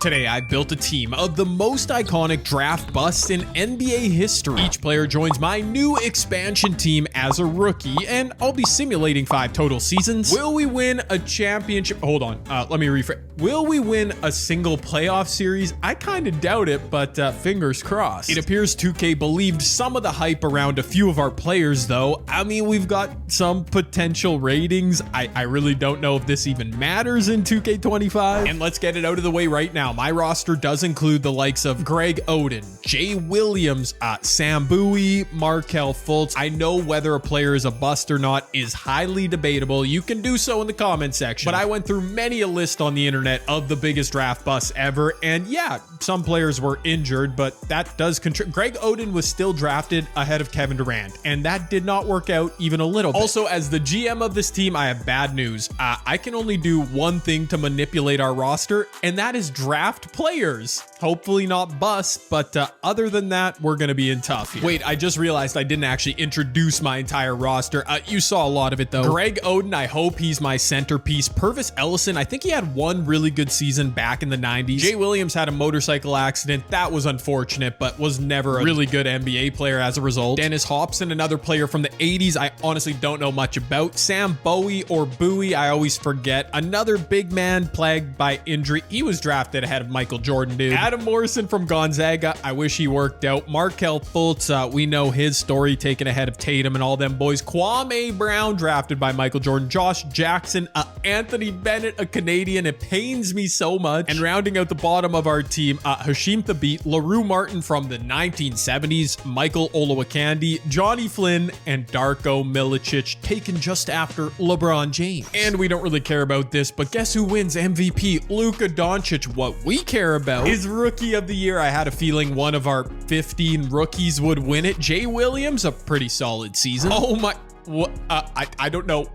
Today, I built a team of the most iconic draft busts in NBA history. Each player joins my new expansion team as a rookie, and I'll be simulating 5 total seasons. Will we win a championship? Hold on, let me rephrase. Will we win a single playoff series? I kind of doubt it, but fingers crossed. It appears 2K believed some of the hype around a few of our players, though. I mean, we've got some potential ratings. I really don't know if this even matters in 2K25. And let's get it out of the way right now. My roster does include the likes of Greg Oden, Jay Williams, Sam Bowie, Markelle Fultz. I know whether a player is a bust or not is highly debatable. You can do so in the comment section. But I went through many a list on the internet of the biggest draft busts ever. And yeah, some players were injured, but that does contribute. Greg Oden was still drafted ahead of Kevin Durant, and that did not work out even a little bit. Also, as the GM of this team, I have bad news. I can only do one thing to manipulate our roster, and that is draft players. Hopefully not bust, but other than that, we're going to be in tough here. Wait, I just realized I didn't actually introduce my entire roster. You saw a lot of it though. Greg Oden, I hope he's my centerpiece. Pervis Ellison, I think he had one really good season back in the 90s. Jay Williams had a motorcycle accident. That was unfortunate, but was never a really good NBA player as a result. Dennis Hopson, another player from the 80s, I honestly don't know much about. Sam Bowie or Bowie, I always forget. Another big man plagued by injury. He was drafted ahead of Michael Jordan, dude. Adam Morrison from Gonzaga, I wish he worked out. Markelle Fultz, we know his story, taken ahead of Tatum and all them boys. Kwame Brown, drafted by Michael Jordan. Josh Jackson, Anthony Bennett, a Canadian. It pains me so much. And rounding out the bottom of our team, Hashim Thabit, LaRue Martin from the 1970s, Michael Olowokandi, Johnny Flynn, and Darko Milicic, taken just after LeBron James. And we don't really care about this, but guess who wins MVP? Luka Doncic. What we care about is Rookie of the Year. I had a feeling one of our 15 rookies would win it. Jay Williams, a pretty solid season. Oh my... What? I don't know.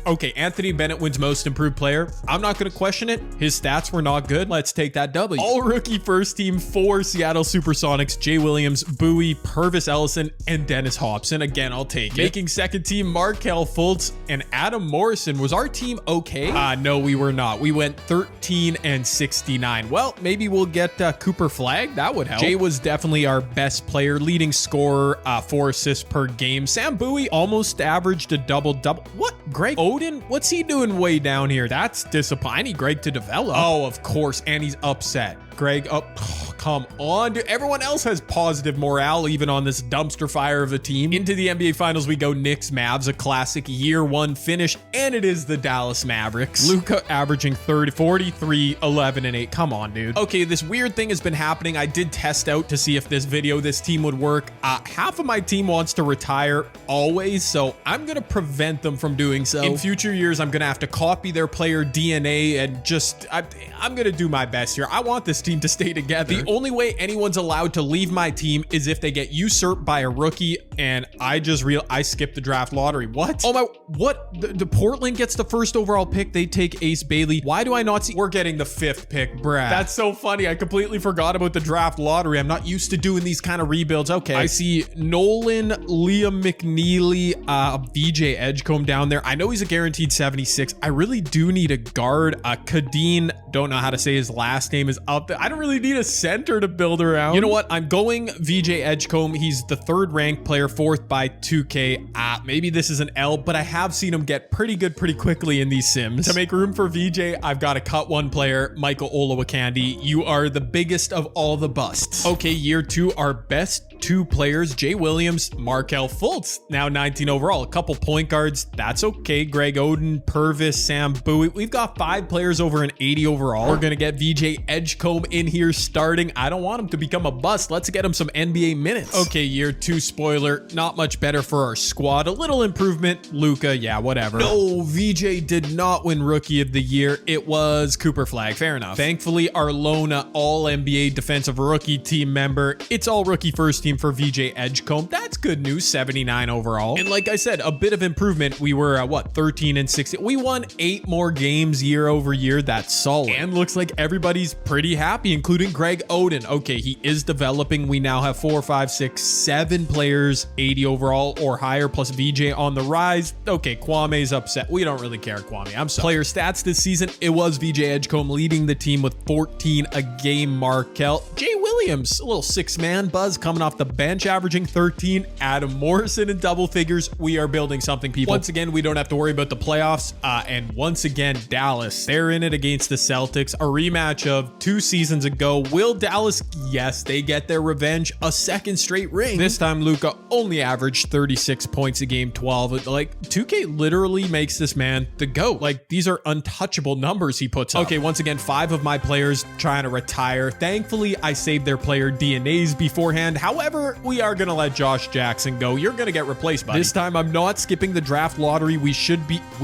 Okay, Anthony Bennett wins most improved player. I'm not going to question it. His stats were not good. Let's take that W. All rookie first team for Seattle Supersonics, Jay Williams, Bowie, Pervis Ellison, and Dennis Hopson. Again, I'll take it. Making second team, Markelle Fultz and Adam Morrison. Was our team okay? No, we were not. We went 13 and 69. Well, maybe we'll get Cooper Flagg. That would help. Jay was definitely our best player, leading scorer, 4 assists per game. Sam Bowie almost averaged a double-double. What? Greg Oden? What's he doing way down here? That's disappointing. I need Greg to develop. Oh, of course. And he's upset. Greg, oh, come on, dude. Everyone else has positive morale, even on this dumpster fire of a team. Into the NBA Finals we go. Knicks Mavs, a classic year 1 finish, and it is the Dallas Mavericks. Luka averaging 30, 43, 11, and 8. Come on, dude. Okay, this weird thing has been happening. I did test out to see if this team would work. Half of my team wants to retire always, so I'm gonna prevent them from doing so. In future years, I'm gonna have to copy their player DNA and just, I'm gonna do my best here. I want this team to stay together. The only way anyone's allowed to leave my team is if they get usurped by a rookie, and I skipped the draft lottery. What? Oh my, what? The Portland gets the first overall pick. They take Ace Bailey. Why do I not see? We're getting the 5th pick, Brad. That's so funny. I completely forgot about the draft lottery. I'm not used to doing these kind of rebuilds. Okay. I see Nolan, Liam McNeely, VJ Edgecombe down there. I know he's a guaranteed 76. I really do need a guard. Kadeen, don't know how to say his last name, is up there. I don't really need a center to build around. You know what? I'm going VJ Edgecombe. He's the 3rd ranked player, 4th by 2K. Maybe this is an L, but I have seen him get pretty good pretty quickly in these sims. To make room for VJ, I've got to cut one player, Michael Olowokandi. You are the biggest of all the busts. Okay, year 2, our best 2 players, Jay Williams, Markelle Fultz, now 19 overall. A couple point guards, that's okay. Greg Oden, Pervis, Sam Bowie. We've got 5 players over an 80 overall. We're gonna get VJ Edgecombe in here starting. I don't want him to become a bust. Let's get him some NBA minutes. Okay, year 2 spoiler, not much better for our squad. A little improvement. Luka, yeah, whatever. No, VJ did not win Rookie of the Year. It was Cooper Flagg. Fair enough. Thankfully, our lone all NBA defensive rookie team member, it's all rookie first team team for VJ Edgecombe. That's good news, 79 overall. And like I said, a bit of improvement. We were, what, 13 and 16. We won 8 more games year over year. That's solid. And looks like everybody's pretty happy, including Greg Oden. Okay, he is developing. We now have 4, 5, 6, 7 players, 80 overall or higher, plus VJ on the rise. Okay, Kwame's upset. We don't really care, Kwame. I'm sorry. Player stats this season, it was VJ Edgecombe leading the team with 14 a game. Markel. Jay Williams, a little 6-man buzz coming off the bench, averaging 13. Adam Morrison in double figures. We are building something, people. Once again, we don't have to worry about the playoffs. And once again, Dallas, they're in it against the Celtics. A rematch of 2 seasons ago. Will Dallas? Yes, they get their revenge. A second straight ring. This time, Luka only averaged 36 points a game, 12. Like, 2K literally makes this man the GOAT. Like, these are untouchable numbers he puts up. Okay, once again, 5 of my players trying to retire. Thankfully, I saved their player DNAs beforehand. However, we are going to let Josh Jackson go. You're going to get replaced, buddy. This time, I'm not skipping the draft lottery. We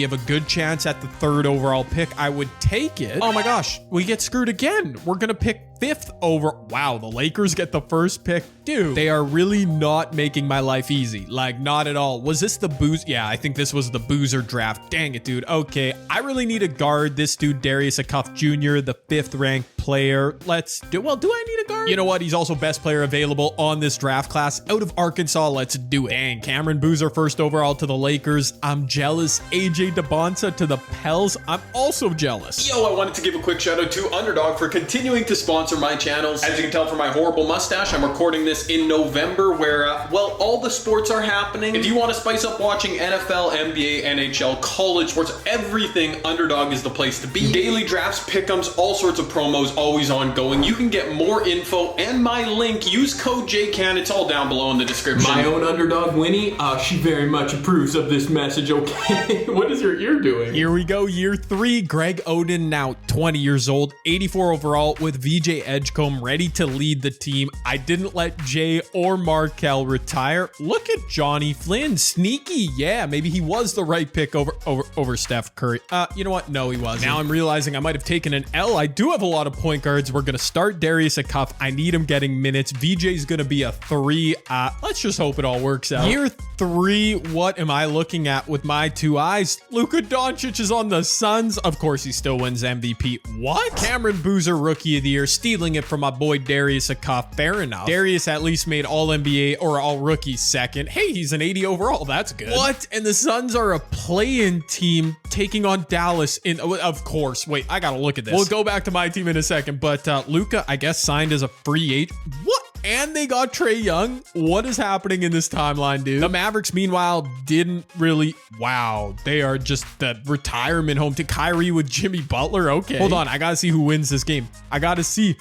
have a good chance at the 3rd overall pick. I would take it. Oh my gosh, we get screwed again. We're going to pick 5th over. Wow, the Lakers get the first pick. Dude, they are really not making my life easy. Like, not at all. Was this the booze? Yeah, I think this was the Boozer draft. Dang it, dude. Okay, I really need a guard. This dude, Darius Acuff Jr., the 5th ranked player. Let's do, well, do I need a guard? You know what? He's also best player available on this draft class out of Arkansas. Let's do it. Dang, Cameron Boozer, 1st overall to the Lakers. I'm jealous. AJ DeBonsa to the Pels. I'm also jealous. Yo, I wanted to give a quick shout out to Underdog for continuing to sponsor my channels. As you can tell from my horrible mustache, I'm recording this in November where, well, all the sports are happening. If you want to spice up watching NFL, NBA, NHL, college sports, everything, Underdog is the place to be. Daily drafts, pick'ems, all sorts of promos, always ongoing. You can get more info and my link. Use code JCAN. It's all down below in the description. My own Underdog Winnie, she very much approves of this message, okay? What is your ear doing? Here we go, year 3. Greg Oden, now 20 years old, 84 overall with VJ Edgecombe ready to lead the team. I didn't let Jay or Markel retire. Look at Johnny Flynn, sneaky. Yeah, maybe he was the right pick over Steph Curry. You know what? No, he wasn't. Now I'm realizing I might have taken an L. I do have a lot of point guards. We're gonna start Darius Acuff. I need him getting minutes. VJ's gonna be a 3. Let's just hope it all works out. Year 3, what am I looking at with my 2 eyes? Luka Doncic is on the Suns. Of course, he still wins MVP. What? Cameron Boozer, Rookie of the Year, stealing it from my boy Darius Acuff. Fair enough. Darius at least made All-NBA or All-Rookie 2nd. Hey, he's an 80 overall. That's good. What? And the Suns are a play-in team taking on Dallas in, of course. Wait, I gotta look at this. We'll go back to my team in a second, but Luka, I guess, signed as a free agent. What? And they got Trae Young. What is happening in this timeline, dude? The Mavericks, meanwhile, didn't really. Wow, they are just the retirement home to Kyrie with Jimmy Butler. Okay, hold on. I gotta see who wins this game. I gotta see.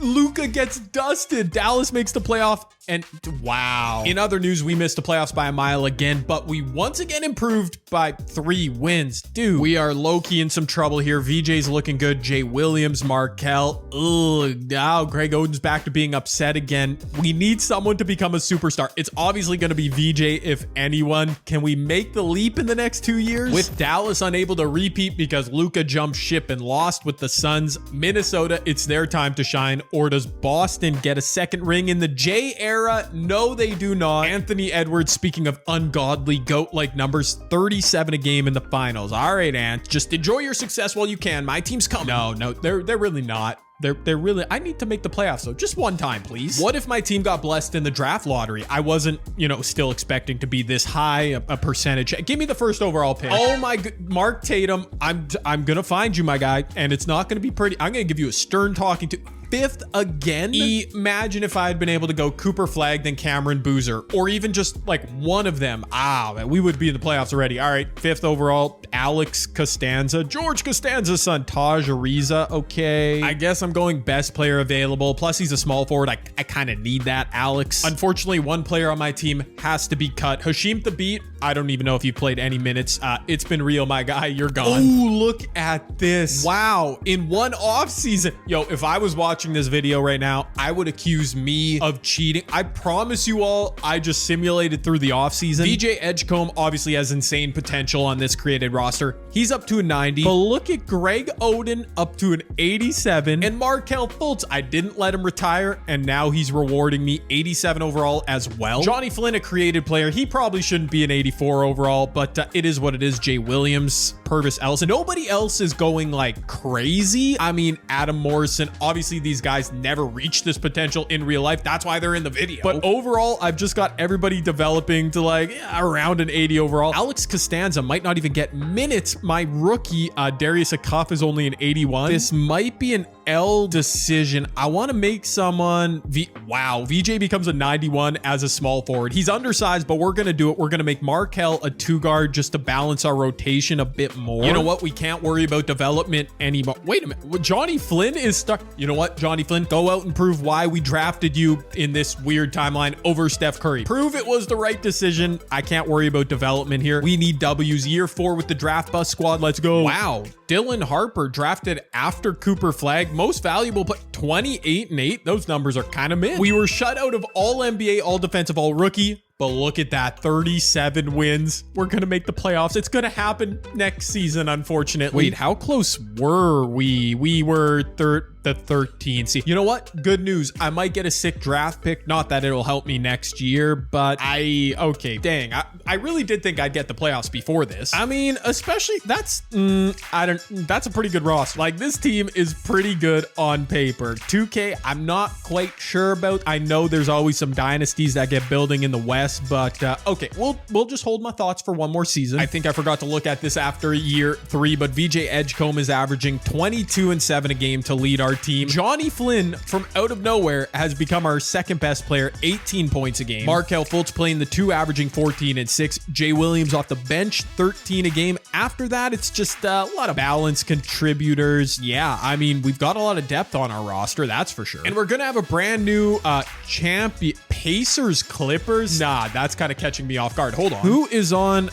Luka gets dusted. Dallas makes the playoff. And wow. In other news, we missed the playoffs by a mile again, but we once again improved by 3 wins. Dude, we are low-key in some trouble here. VJ's looking good. Jay Williams, Markel. Ugh, now Greg Oden's back to being upset again. We need someone to become a superstar. It's obviously going to be VJ, if anyone. Can we make the leap in the next 2 years? With Dallas unable to repeat because Luka jumped ship and lost with the Suns, Minnesota, it's their time to shine. Or does Boston get a 2nd ring in the J era? No, they do not. Anthony Edwards, speaking of ungodly GOAT-like numbers, 37 a game in the finals. All right, Ant, just enjoy your success while you can. My team's coming. No, they're really not. They're really, I need to make the playoffs though. Just one time, please. What if my team got blessed in the draft lottery? I wasn't, still expecting to be this high a percentage. Give me the 1st overall pick. Oh my god, Mark Tatum, I'm gonna find you, my guy, and it's not gonna be pretty. I'm gonna give you a stern talking to. 5th again? Imagine if I had been able to go Cooper Flagg, then Cameron Boozer, or even just like one of them. Man, we would be in the playoffs already. All right, 5th overall, Alex Costanza, George Costanza's son, Taj Ariza. Okay, I guess I'm going best player available. Plus, he's a small forward. I kind of need that, Alex. Unfortunately, one player on my team has to be cut. Hashim Thabit, I don't even know if you've played any minutes. It's been real, my guy. You're gone. Oh, look at this. Wow. In one off season. Yo, if I was watching this video right now, I would accuse me of cheating. I promise you all, I just simulated through the off season. VJ Edgecombe obviously has insane potential on this created roster. He's up to a 90. But look at Greg Oden up to an 87. And Markelle Fultz, I didn't let him retire, and now he's rewarding me 87 overall as well. Johnny Flynn, a created player. He probably shouldn't be an 84 overall, but it is what it is. Jay Williams, Purvis Ellison. Nobody else is going like crazy. I mean, Adam Morrison. Obviously, these guys never reached this potential in real life. That's why they're in the video. But overall, I've just got everybody developing to like around an 80 overall. Alex Costanza might not even get minutes. My rookie, Darius Akuf, is only an 81. This might be an L decision. I want to make someone wow, VJ becomes a 91 as a small forward. He's undersized, but we're gonna do it. We're gonna make Markelle a 2-guard just to balance our rotation a bit more. You know what? We can't worry about development anymore. Wait a minute. Johnny Flynn is you know what, Johnny Flynn, go out and prove why we drafted you in this weird timeline over Steph Curry. Prove it was the right decision. I can't worry about development here. We need W's. Year 4 with the draft bus squad. Let's go. Wow. Dylan Harper drafted after Cooper Flagg. Most valuable, but 28 and 8. Those numbers are kind of mid. We were shut out of all NBA, all defensive, all rookie. But look at that, 37 wins. We're going to make the playoffs. It's going to happen next season, unfortunately. Wait, how close were we? We were the 13th seed. You know what? Good news. I might get a sick draft pick. Not that it'll help me next year, but okay, dang. I really did think I'd get the playoffs before this. I mean, especially that's a pretty good roster. Like, this team is pretty good on paper. 2K, I'm not quite sure about. I know there's always some dynasties that get building in the West, but okay, we'll just hold my thoughts for one more season. I think I forgot to look at this after year 3, but VJ Edgecombe is averaging 22 and 7 a game to lead our team. Johnny Flynn, from out of nowhere, has become our second best player, 18 points a game. Markelle Fultz playing the 2, averaging 14 and 6. Jay Williams off the bench, 13 a game. After that, it's just a lot of balance contributors. Yeah, I mean, we've got a lot of depth on our roster, that's for sure. And we're gonna have a brand new champion. Pacers Clippers? Nah, that's kind of catching me off guard. Hold on. Who is on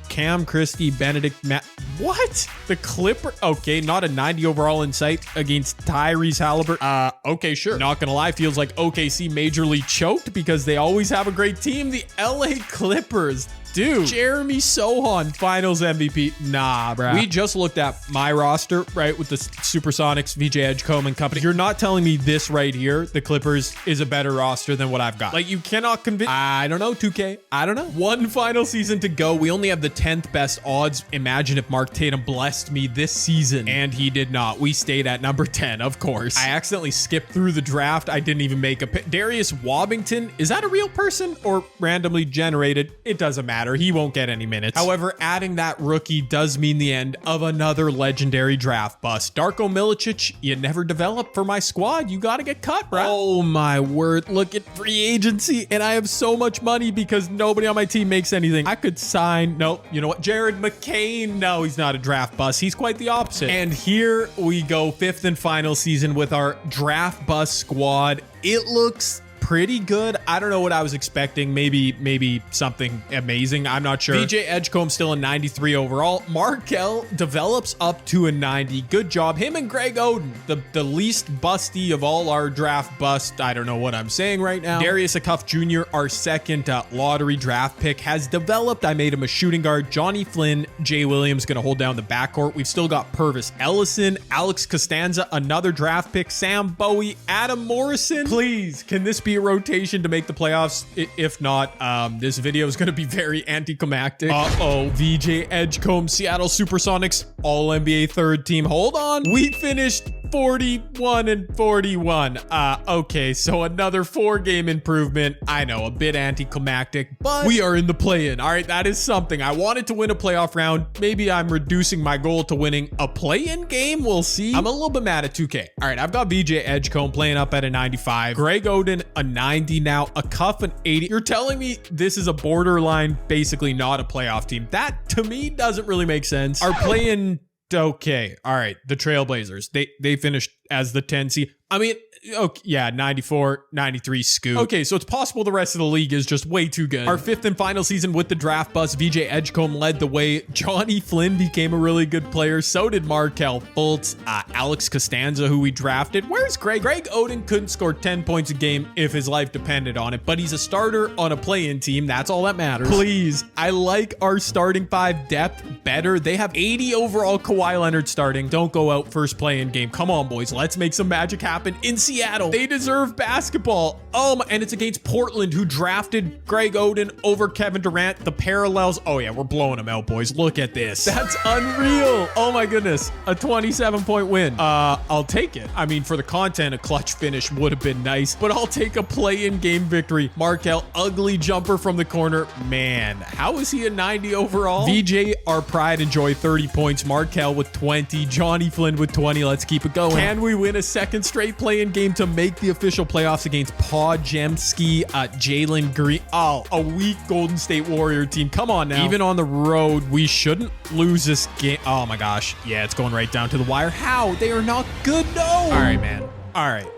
Cam Christie, Benedict, Matt? What? The Clipper? Okay, not a 90 overall in sight against Tyrese Halliburton. Okay, sure. Not gonna lie, feels like OKC majorly choked because they always have a great team. The LA Clippers. Dude, Jeremy Sohan, finals MVP. Nah, bro. We just looked at my roster, right, with the Supersonics, VJ Edgecombe and company. You're not telling me this right here, the Clippers, is a better roster than what I've got. Like, you cannot convince. I don't know, 2K. I don't know. One final season to go. We only have the 10th best odds. Imagine if Mark Tatum blessed me this season, and he did not. We stayed at number 10, of course. I accidentally skipped through the draft. I didn't even make a pick. Darius Wobbington, is that a real person or randomly generated? It doesn't matter. He won't get any minutes. However, adding that rookie does mean the end of another legendary draft bust. Darko Milicic, you never developed for my squad. You got to get cut, bro. Oh my word. Look at free agency, and I have so much money because nobody on my team makes anything. I could sign, nope. You know what? Jared McCain. No, he's not a draft bust. He's quite the opposite. And here we go, 5th and final season with our draft bust squad. It looks pretty good. I don't know what I was expecting. Maybe something amazing. I'm not sure. VJ Edgecombe still a 93 overall. Markelle develops up to a 90. Good job. Him and Greg Oden, the least busty of all our draft bust. I don't know what I'm saying right now. Darius Akuf Jr., our second lottery draft pick, has developed. I made him a shooting guard. Johnny Flynn, Jay Williams gonna hold down the backcourt. We've still got Purvis Ellison, Alex Costanza, another draft pick, Sam Bowie, Adam Morrison. Please, can this be a rotation to make the playoffs? If not, this video is going to be very anticlimactic. VJ Edgecombe, Seattle Supersonics, all NBA third team. Hold on. We finished 41 and 41. Okay, so another 4-game improvement. I know, a bit anticlimactic, but we are in the play-in. All right, that is something. I wanted to win a playoff round. Maybe I'm reducing my goal to winning a play-in game. We'll see. I'm a little bit mad at 2K. All right, I've got VJ Edgecombe playing up at a 95. Greg Oden, a 90 now. Akuf, an 80. You're telling me this is a borderline, basically not a playoff team? That, to me, doesn't really make sense. Our play-in... Okay. All right. The Trailblazers. They finished as the 10 seed. I mean, okay, yeah, 94, 93 scoop. Okay, so it's possible the rest of the league is just way too good. Our 5th and final season with the draft bust, VJ Edgecombe led the way. Johnny Flynn became a really good player. So did Markelle Fultz, Alex Costanza, who we drafted. Where's Greg? Greg Oden couldn't score 10 points a game if his life depended on it, but he's a starter on a play-in team. That's all that matters. Please, I like our starting 5 depth better. They have 80 overall. Kawhi Leonard starting. Don't go out first play-in game. Come on, boys. Let's make some magic happen in Seattle. They deserve basketball. And it's against Portland, who drafted Greg Oden over Kevin Durant. The parallels. Oh yeah, we're blowing them out, boys. Look at this. That's unreal. Oh my goodness. A 27-point win. I'll take it. I mean, for the content, a clutch finish would have been nice, but I'll take a play-in game victory. Markelle, ugly jumper from the corner. Man, how is he a 90 overall? VJ, our pride and joy, 30 points. Markelle with 20. Johnny Flynn with 20. Let's keep it going. Can we win a second straight play-in game to make the official playoffs against Podziemski, Jalen Green? Oh, a weak Golden State Warrior team. Come on now. Even on the road, we shouldn't lose this game. Oh my gosh. Yeah, it's going right down to the wire. How? They are not good. No. All right, man. All right.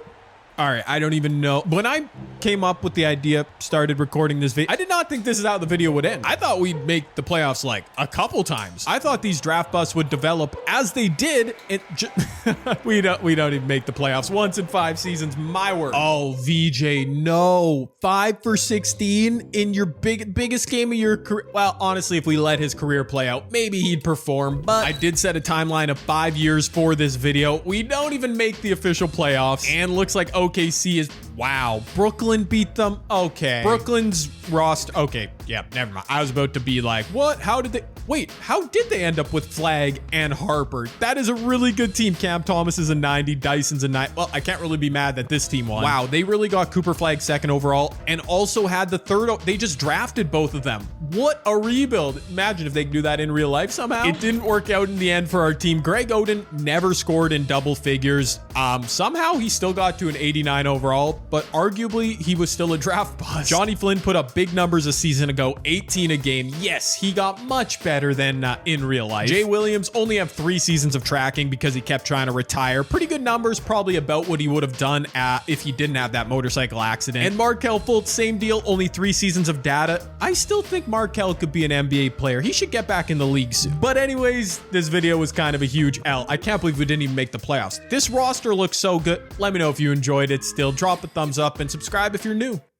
I don't even know. When I came up with the idea, started recording this video, I did not think this is how the video would end. I thought we'd make the playoffs like a couple times. I thought these draft busts would develop as they did. We don't even make the playoffs once in 5 seasons. My word. Oh, VJ, no. 5 for 16 in your biggest game of your career. Well, honestly, if we let his career play out, maybe he'd perform. But I did set a timeline of 5 years for this video. We don't even make the official playoffs, and looks like OKC is, wow. Brooklyn beat them. Okay. Brooklyn's roster. Okay. Yeah, never mind. I was about to be like, what? How did they end up with Flag and Harper? That is a really good team. Cam Thomas is a 90. Dyson's a 9. Well, I can't really be mad that this team won. Wow, they really got Cooper Flag 2nd overall and also had the 3rd. They just drafted both of them. What a rebuild. Imagine if they could do that in real life somehow. It didn't work out in the end for our team. Greg Oden never scored in double figures. Somehow he still got to an 89 overall, but arguably he was still a draft bust. Johnny Flynn put up big numbers a season ago, 18 a game. Yes, he got much better than in real life. Jay Williams only have 3 seasons of tracking because he kept trying to retire. Pretty good numbers, probably about what he would have done if he didn't have that motorcycle accident. And Markelle Fultz, same deal, only 3 seasons of data. I still think Markelle could be an NBA player. He should get back in the league soon. But anyways, this video was kind of a huge L. I can't believe we didn't even make the playoffs. This roster looks so good. Let me know if you enjoyed it. Still, drop a thumbs up and subscribe if you're new.